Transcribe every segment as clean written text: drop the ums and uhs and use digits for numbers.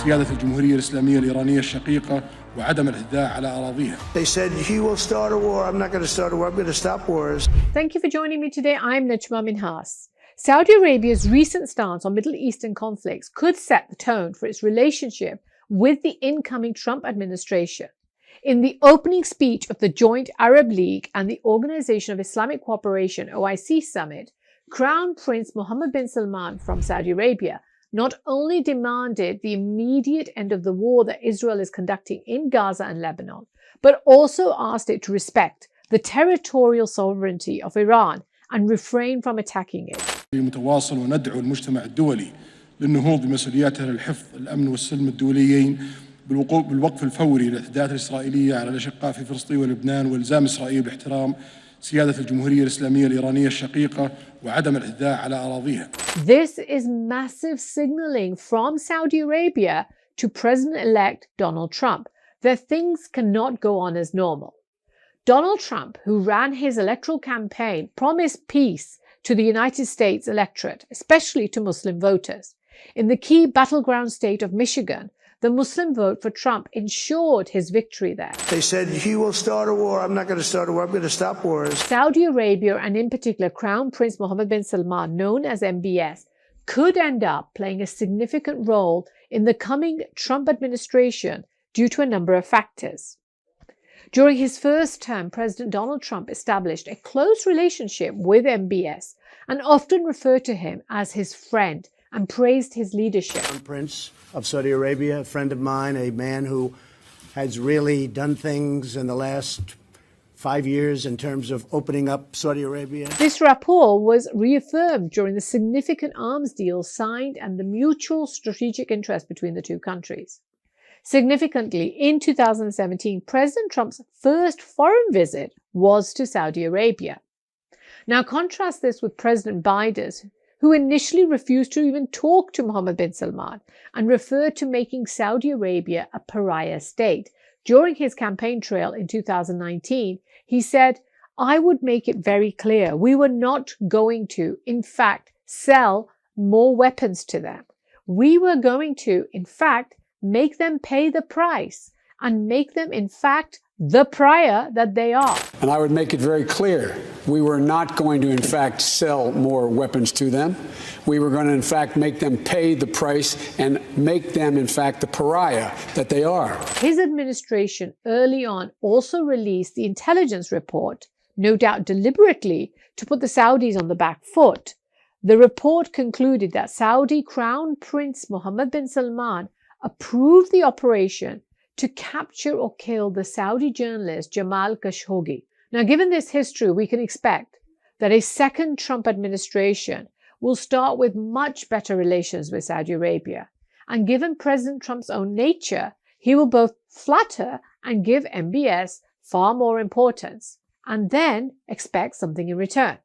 سيادة الجمهورية الإسلامية الإيرانية الشقيقة وعدم الاعتداء على أراضيها. They said he will start a war. I'm not going to start a war. I'm going to stop wars. Thank you for joining me today. I'm Najma Minhas. Saudi Arabia's recent stance on Middle Eastern conflicts could set the tone for its relationship with the incoming Trump administration. In the opening speech of the joint Arab League and the Organization of Islamic Cooperation OIC summit, Crown Prince Mohammed bin Salman from Saudi Arabia not only demanded the immediate end of the war that Israel is conducting in Gaza and Lebanon, but also asked it to respect the territorial sovereignty of Iran and refrain from attacking it. متواصل وندعو المجتمع الدولي للنهوض بمسؤولياته للحفظ الأمن والسلم الدوليين بالوقف الفوري للاعتداءات الإسرائيلية على الأشقاء في فلسطين ولبنان والزام إسرائيل باحترام سيادة الجمهورية الإسلامية الإيرانية الشقيقة وعدم الاعتداء على أراضيها. This is massive signaling from Saudi Arabia to President-elect Donald Trump that things cannot go on as normal. Donald Trump, who ran his electoral campaign, promised peace to the United States electorate, especially to Muslim voters. In the key battleground state of Michigan, the Muslim vote for Trump ensured his victory there. They said he will start a war. I'm not going to start a war. I'm going to stop wars. Saudi Arabia, and in particular Crown Prince Mohammed bin Salman, known as MBS, could end up playing a significant role in the coming Trump administration due to a number of factors. During his first term, President Donald Trump established a close relationship with MBS and often referred to him as his friend and praised his leadership. Prince of Saudi Arabia, a friend of mine, a man who has really done things in the last 5 years in terms of opening up Saudi Arabia. This rapport was reaffirmed during the significant arms deals signed and the mutual strategic interest between the two countries. Significantly, in 2017, President Trump's first foreign visit was to Saudi Arabia. Now contrast this with President Biden's, who initially refused to even talk to Mohammed bin Salman and referred to making Saudi Arabia a pariah state. During his campaign trail in 2019, he said, "I would make it very clear we were not going to, in fact, sell more weapons to them. We were going to, in fact, make them pay the price and make them, in fact, the pariah that they are." And I would make it very clear, we were not going to, in fact, sell more weapons to them. We were going to, in fact, make them pay the price and make them, in fact, the pariah that they are. His administration early on also released the intelligence report, no doubt deliberately, to put the Saudis on the back foot. The report concluded that Saudi Crown Prince Mohammed bin Salman approved the operation to capture or kill the Saudi journalist Jamal Khashoggi. Now, given this history, we can expect that a second Trump administration will start with much better relations with Saudi Arabia. And given President Trump's own nature, he will both flatter and give MBS far more importance, and then expect something in return.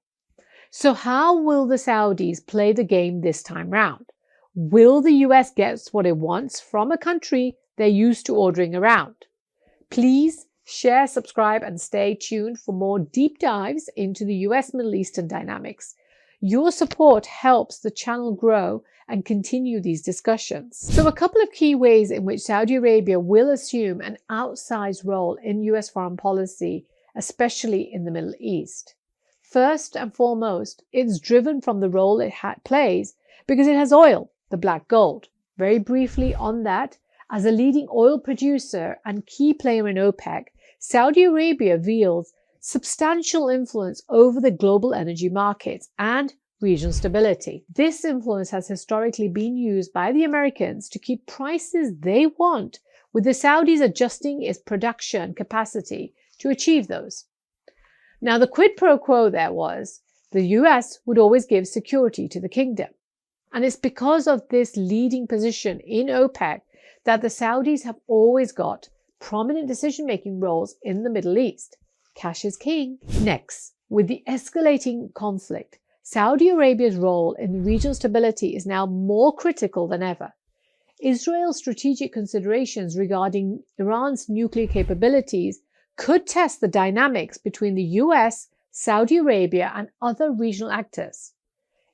So how will the Saudis play the game this time round? Will the US get what it wants from a country they're used to ordering around? Please share, subscribe, and stay tuned for more deep dives into the US Middle Eastern dynamics. Your support helps the channel grow and continue these discussions. So a couple of key ways in which Saudi Arabia will assume an outsized role in US foreign policy, especially in the Middle East. First and foremost, it's driven from the role it plays because it has oil, the black gold. Very briefly on that, as a leading oil producer and key player in OPEC, Saudi Arabia wields substantial influence over the global energy markets and regional stability. This influence has historically been used by the Americans to keep prices they want, with the Saudis adjusting its production capacity to achieve those. Now, the quid pro quo there was the US would always give security to the kingdom. And it's because of this leading position in OPEC that the Saudis have always got prominent decision-making roles in the Middle East. Cash is king. Next, with the escalating conflict, Saudi Arabia's role in regional stability is now more critical than ever. Israel's strategic considerations regarding Iran's nuclear capabilities could test the dynamics between the US, Saudi Arabia, and other regional actors.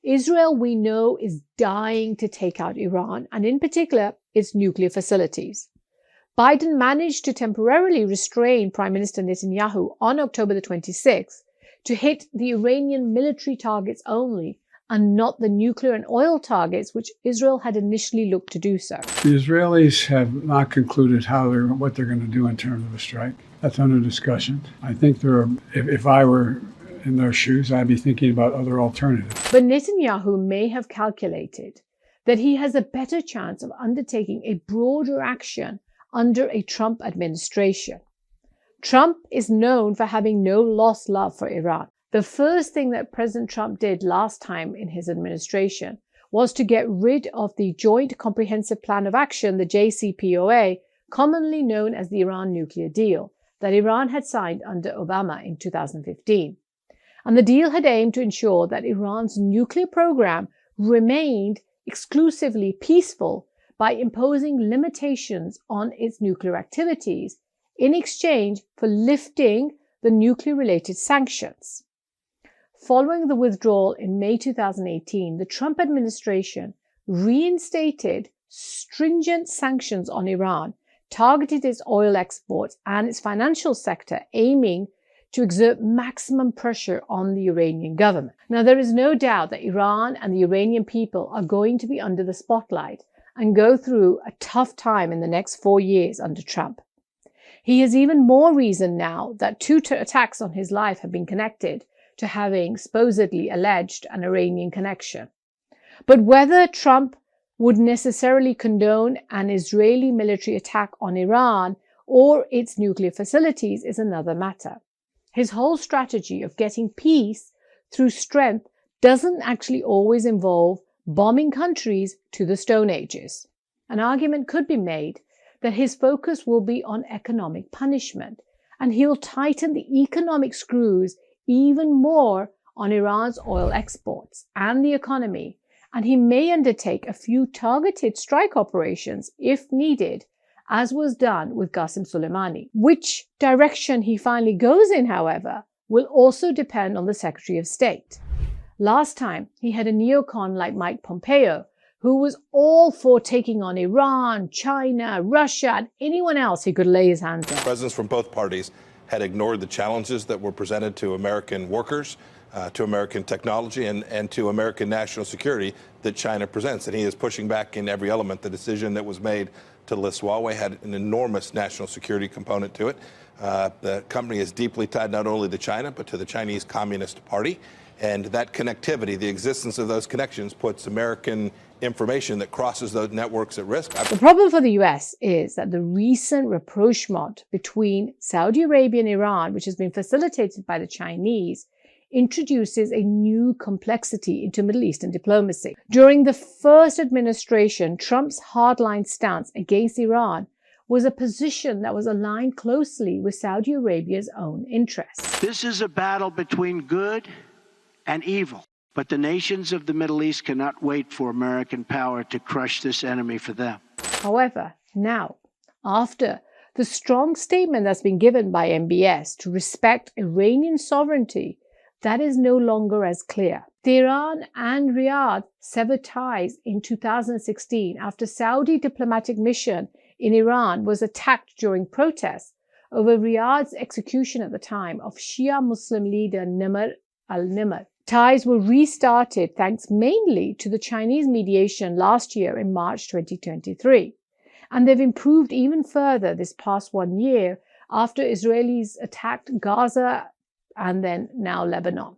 Israel, we know, is dying to take out Iran, and in particular, its nuclear facilities. Biden managed to temporarily restrain Prime Minister Netanyahu on October the 26th to hit the Iranian military targets only and not the nuclear and oil targets which Israel had initially looked to do so. The Israelis have not concluded what they're going to do in terms of a strike. That's under discussion. I think if I were in their shoes, I'd be thinking about other alternatives. But Netanyahu may have calculated that he has a better chance of undertaking a broader action under a Trump administration. Trump is known for having no lost love for Iran. The first thing that President Trump did last time in his administration was to get rid of the Joint Comprehensive Plan of Action, the JCPOA, commonly known as the Iran nuclear deal, that Iran had signed under Obama in 2015. And the deal had aimed to ensure that Iran's nuclear program remained exclusively peaceful by imposing limitations on its nuclear activities in exchange for lifting the nuclear-related sanctions. Following the withdrawal in May 2018, the Trump administration reinstated stringent sanctions on Iran, targeted its oil exports and its financial sector, aiming to exert maximum pressure on the Iranian government. Now, there is no doubt that Iran and the Iranian people are going to be under the spotlight and go through a tough time in the next 4 years under Trump. He has even more reason now that two attacks on his life have been connected to having supposedly alleged an Iranian connection. But whether Trump would necessarily condone an Israeli military attack on Iran or its nuclear facilities is another matter. His whole strategy of getting peace through strength doesn't actually always involve bombing countries to the Stone Ages. An argument could be made that his focus will be on economic punishment, and he'll tighten the economic screws even more on Iran's oil exports and the economy, and he may undertake a few targeted strike operations if needed, as was done with Qasem Soleimani. Which direction he finally goes in, however, will also depend on the Secretary of State. Last time, he had a neocon like Mike Pompeo, who was all for taking on Iran, China, Russia, and anyone else he could lay his hands on. Presidents from both parties had ignored the challenges that were presented to American workers, to American technology, and to American national security that China presents. And he is pushing back in every element. The decision that was made to list Huawei had an enormous national security component to it. The company is deeply tied not only to China, but to the Chinese Communist Party. And that connectivity, the existence of those connections, puts American information that crosses those networks at risk. The problem for the US is that the recent rapprochement between Saudi Arabia and Iran, which has been facilitated by the Chinese, introduces a new complexity into Middle Eastern diplomacy. During the first administration, Trump's hardline stance against Iran was a position that was aligned closely with Saudi Arabia's own interests. This is a battle between good and evil. But the nations of the Middle East cannot wait for American power to crush this enemy for them. However, now, after the strong statement that's been given by MBS to respect Iranian sovereignty, that is no longer as clear. Tehran and Riyadh severed ties in 2016 after Saudi diplomatic mission in Iran was attacked during protests over Riyadh's execution at the time of Shia Muslim leader Nimr al-Nimr. Ties were restarted thanks mainly to the Chinese mediation last year in March 2023. And they've improved even further this past 1 year after Israelis attacked Gaza and then now Lebanon.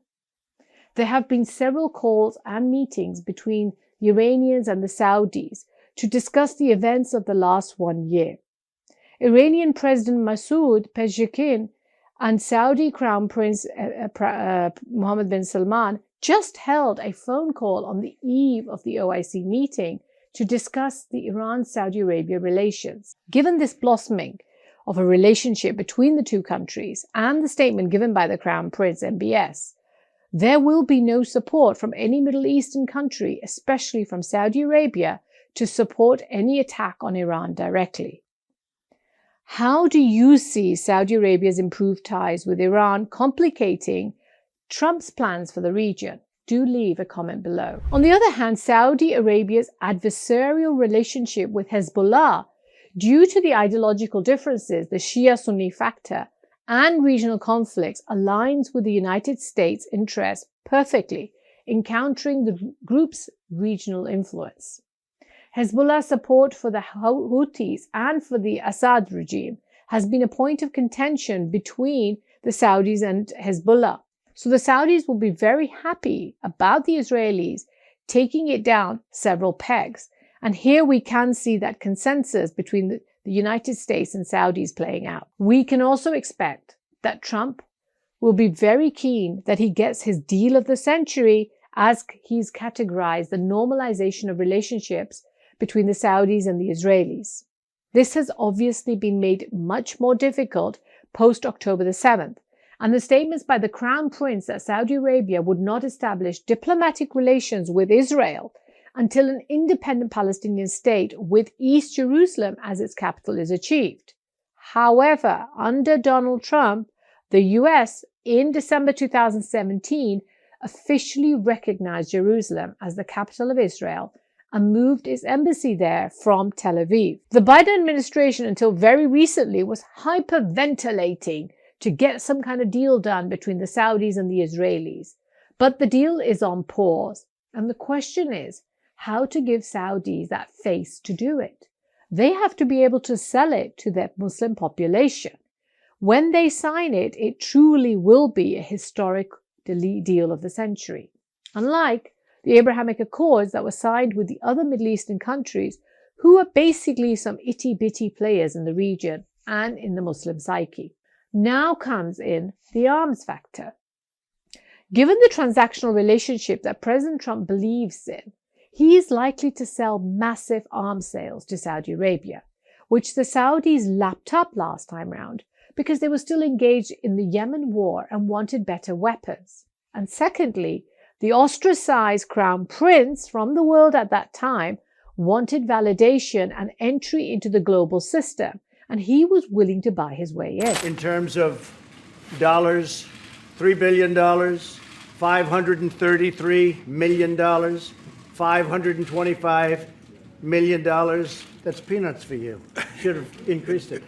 There have been several calls and meetings between the Iranians and the Saudis to discuss the events of the last 1 year. Iranian President Masoud Pezeshkian and Saudi Crown Prince Mohammed bin Salman just held a phone call on the eve of the OIC meeting to discuss the Iran-Saudi Arabia relations. Given this blossoming of a relationship between the two countries and the statement given by the Crown Prince MBS, there will be no support from any Middle Eastern country, especially from Saudi Arabia, to support any attack on Iran directly. How do you see Saudi Arabia's improved ties with Iran complicating Trump's plans for the region? do leave a comment below. On the other hand, Saudi Arabia's adversarial relationship with Hezbollah, due to the ideological differences, the Shia-Sunni factor, and regional conflicts, aligns with the United States' interests perfectly in countering the group's regional influence. Hezbollah's support for the Houthis and for the Assad regime has been a point of contention between the Saudis and Hezbollah. So the Saudis will be very happy about the Israelis taking it down several pegs. And here we can see that consensus between the United States and Saudis playing out. We can also expect that Trump will be very keen that he gets his deal of the century, as he's categorized the normalization of relationships between the Saudis and the Israelis. This has obviously been made much more difficult post-October the 7th, and the statements by the Crown Prince that Saudi Arabia would not establish diplomatic relations with Israel until an independent Palestinian state with East Jerusalem as its capital is achieved. However, under Donald Trump, the US in December 2017 officially recognized Jerusalem as the capital of Israel and moved its embassy there from Tel Aviv. The Biden administration, until very recently, was hyperventilating to get some kind of deal done between the Saudis and the Israelis. But the deal is on pause. And the question is how to give Saudis that face to do it. They have to be able to sell it to their Muslim population. When they sign it, it truly will be a historic deal of the century. Unlike the Abrahamic Accords that were signed with the other Middle Eastern countries, who are basically some itty-bitty players in the region and in the Muslim psyche. Now comes in the arms factor. Given the transactional relationship that President Trump believes in, he is likely to sell massive arms sales to Saudi Arabia, which the Saudis lapped up last time round because they were still engaged in the Yemen war and wanted better weapons. And secondly, the ostracized Crown Prince from the world at that time wanted validation and entry into the global system, and he was willing to buy his way in. In terms of dollars, $3 billion, $533 million, $525 million, that's peanuts for you. Should have increased it.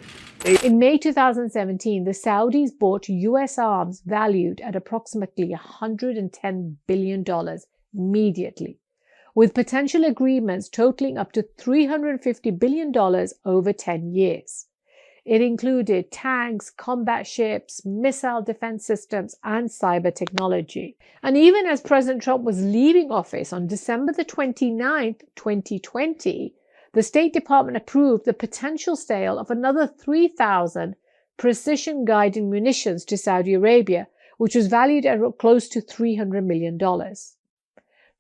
In May 2017, the Saudis bought US arms valued at approximately $110 billion immediately, with potential agreements totaling up to $350 billion over 10 years. It included tanks, combat ships, missile defense systems, and cyber technology. And even as President Trump was leaving office on December the 29th, 2020, the State Department approved the potential sale of another 3,000 precision-guided munitions to Saudi Arabia, which was valued at close to $300 million.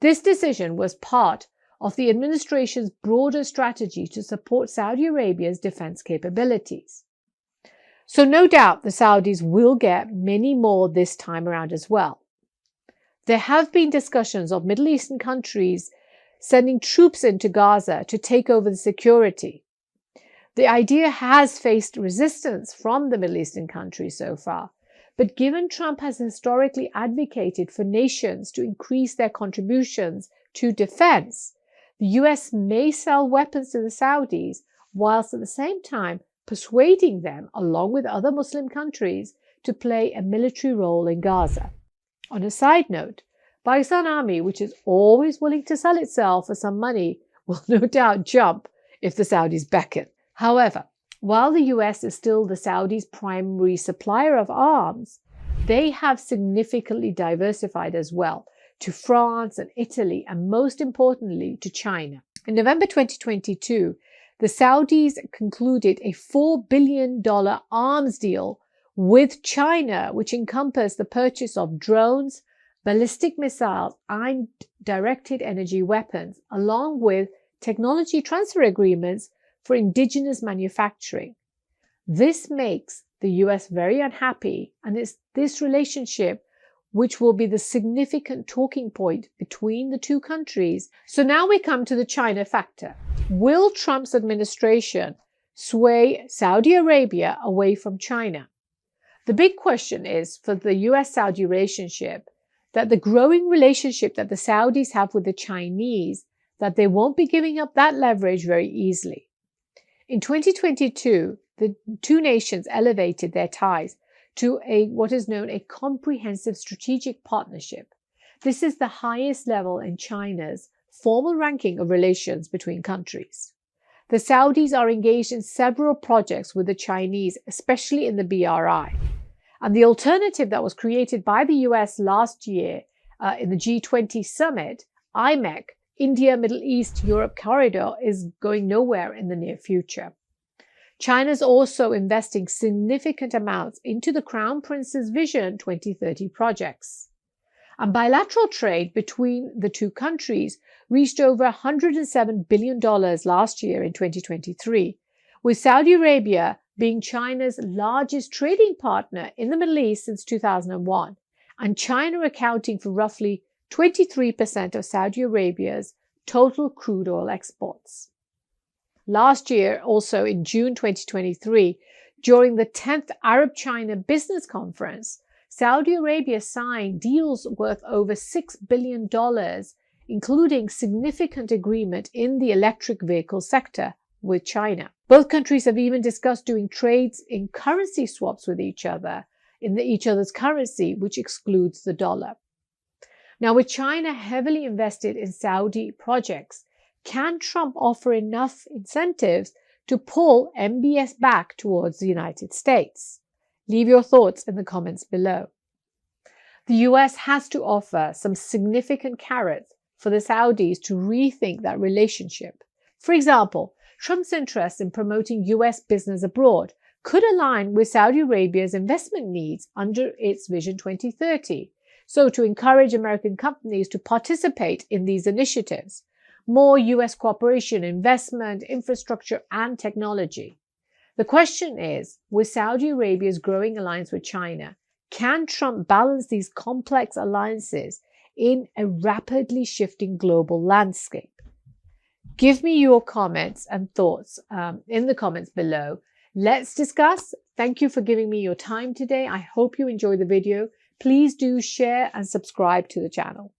This decision was part of the administration's broader strategy to support Saudi Arabia's defense capabilities. So no doubt the Saudis will get many more this time around as well. There have been discussions of Middle Eastern countries sending troops into Gaza to take over the security. The idea has faced resistance from the Middle Eastern countries so far, but given Trump has historically advocated for nations to increase their contributions to defense, the US may sell weapons to the Saudis, whilst at the same time persuading them, along with other Muslim countries, to play a military role in Gaza. On a side note, Pakistan Army, which is always willing to sell itself for some money, will no doubt jump if the Saudis beckon. However, while the US is still the Saudis' primary supplier of arms, they have significantly diversified as well to France and Italy, and most importantly to China. In November 2022, the Saudis concluded a $4 billion arms deal with China, which encompassed the purchase of drones, ballistic missiles, and directed energy weapons, along with technology transfer agreements for indigenous manufacturing. This makes the US very unhappy, and it's this relationship which will be the significant talking point between the two countries. So now we come to the China factor. Will Trump's administration sway Saudi Arabia away from China? The big question is, for the US-Saudi relationship, that the growing relationship that the Saudis have with the Chinese, that they won't be giving up that leverage very easily. In 2022, the two nations elevated their ties to what is known a comprehensive strategic partnership. This is the highest level in China's formal ranking of relations between countries. The Saudis are engaged in several projects with the Chinese, especially in the BRI. And the alternative that was created by the US last year in the G20 summit, IMEC, India, Middle East, Europe corridor, is going nowhere in the near future. China is also investing significant amounts into the Crown Prince's Vision 2030 projects. And bilateral trade between the two countries reached over $107 billion last year in 2023, with Saudi Arabia being China's largest trading partner in the Middle East since 2001, and China accounting for roughly 23% of Saudi Arabia's total crude oil exports. Last year, also in June 2023, during the 10th Arab-China Business Conference, Saudi Arabia signed deals worth over $6 billion, including significant agreement in the electric vehicle sector with China. Both countries have even discussed doing trades in currency swaps with each other, in each other's currency, which excludes the dollar. Now, with China heavily invested in Saudi projects, can Trump offer enough incentives to pull MBS back towards the United States? Leave your thoughts in the comments below. The US has to offer some significant carrots for the Saudis to rethink that relationship. For example, Trump's interest in promoting US business abroad could align with Saudi Arabia's investment needs under its Vision 2030. So to encourage American companies to participate in these initiatives, more US cooperation, investment, infrastructure, and technology. The question is, with Saudi Arabia's growing alliance with China, can Trump balance these complex alliances in a rapidly shifting global landscape? Give me your comments and thoughts in the comments below. Let's discuss. Thank you for giving me your time today. I hope you enjoyed the video. Please do share and subscribe to the channel.